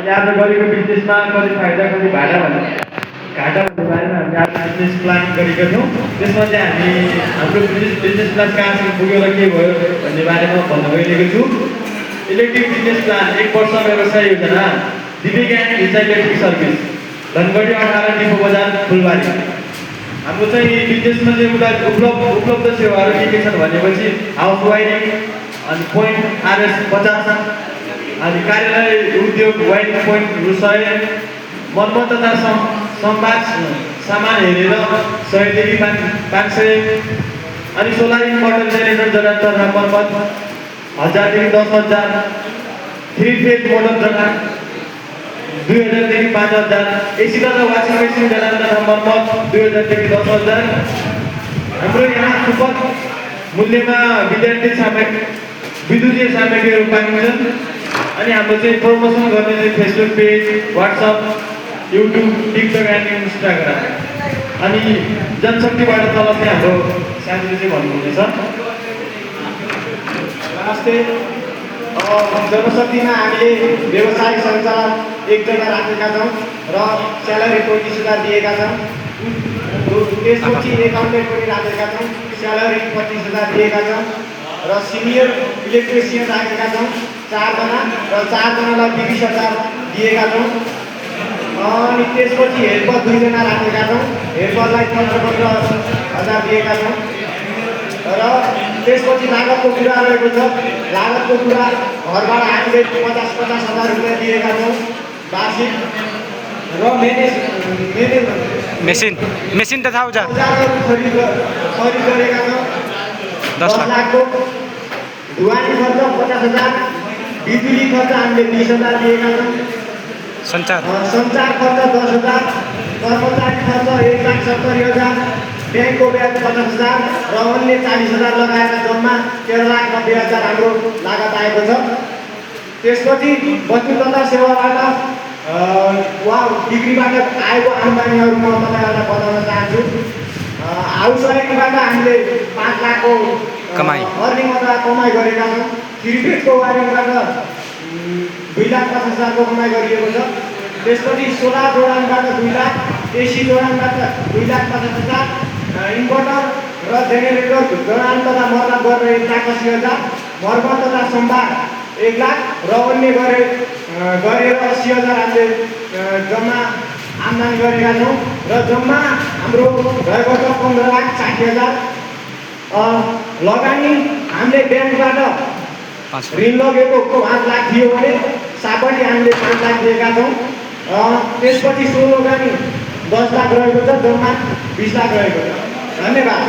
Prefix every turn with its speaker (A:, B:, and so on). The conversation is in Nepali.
A: हामीले आज गरेको बिजनेसमा कति फाइदा कति घाटा भन्ने बारेमा हामीले आज बिजनेस प्लान गरेका थियौँ। त्यसमा चाहिँ हामी हाम्रो बिजनेस प्लान कहाँसम्म पुग्यो र के भयो भन्ने बारेमा भन्न गइरहेको छु। इलेक्ट्रिक बिजनेस प्लान 1 वर्ष व्यवसाय योजना दिव्य इलेक्ट्रिक सर्भिस धनगढी 18 डिपो बजार फुलबारी। हाम्रो चाहिँ बिजनेसमा चाहिँ उपलब्ध सेवाहरू के छन् भनेपछि हाउस वायरिङ अनि पोइन्ट आरएस 50 अनि कार्यालय उद्योग वायरिङ पोइन्ट रु 100 मर्मत तथा सम्वाद सामान हेरेर 100 देखि 500 अनि सोलर इन्भर्टर जेनेरेटर जडान मर्मत 1000 देखि 10000 3 फेज मोटर जडान 2000 देखि 5000 एसी तथा वासिङ मेसिन जडान तथा मर्मत 2000 देखि 10000। हाम्रो यहाँ सुपथ मूल्यमा विद्यार्थी सामग्री विद्युतीय सामग्रीहरू पाइन्छन्। अनि हाम्रो चाहिँ प्रमोसन गर्ने चाहिँ Facebook page WhatsApp YouTube TikTok and Instagram. अनि जनशक्तिबाट तल चाहिँ हाम्रो साथीले चाहिँ भन्नुहुनेछ।
B: नमस्ते। जनशक्तिमा हामीले व्यवसायिक सञ्चालन 1 जना राखेका छौँ र स्यालेरी 25,000 दिएका छौँ। त्यसपछि एकाउन्टेन्ट पनि राखेका छौँ, स्यालेरी 25,000 दिएका छौँ र सिनियर इलेक्ट्रिसियन राखेका छौँ 4 जना र 4 जनालाई 20,000 दिएका छौँ। अनि त्यसपछि हेल्पर 2 जना राखेका छौँ, हेल्परलाई 15,000 दिएका छौँ। र त्यसपछि लागतको कुरा रहेको छ। लागतको कुरा घरबाट हामीले 50,000 रुपियाँ दिएका छौँ वार्षिक र
C: मेसिन त थाहा हुन्छ
B: खरिद गरेका छौँ 10 लाखको। ढुवानी खर्च 50,000, बिजुली खर्च हामीले 20,000 दिएका छौँ। सञ्चार खर्च 10,000, कर्मचारी खर्च 1,70,000, ब्याङ्कको ब्याज 50,000 र अन्य 40,000 लगाएर जम्मा 13,90,000 हाम्रो लागत आएको छ। त्यसपछि वस्तु तथा सेवाबाट बिक्रीबाट आएको आम्दानीहरू म तपाईँहरूलाई बताउन चाहन्छु। हाउस वायरिङबाट हामीले 5 लाखको अर्निङ अथवा कमाइ गरेका छौँ। 3 फेजको वायरिङबाट 2,50,000 को कमाइ गरिएको छ। त्यसपछि सोलर जोडानबाट 2 लाख, एसी जोडानबाट 2,50,000, इन्भर्टर र जेनेरेटर जोडान तथा मर्मत गरेर 1,80,000, मर्मत तथा सम्भार 1 लाख र अन्य गरेर 80,000 हामीले जम्मा आम्दानी गरेका छौँ र जम्मा हाम्रो भएको छ 15,60,000। लगानी हामीले ब्याङ्कबाट ऋण लगेको 5 लाख थियो भने सापट्टि हामीले 5 लाख दिएका छौँ। त्यसपछि सो लगानी 10 लाख रहेको छ, जम्मा 20 लाख रहेको छ। धन्यवाद।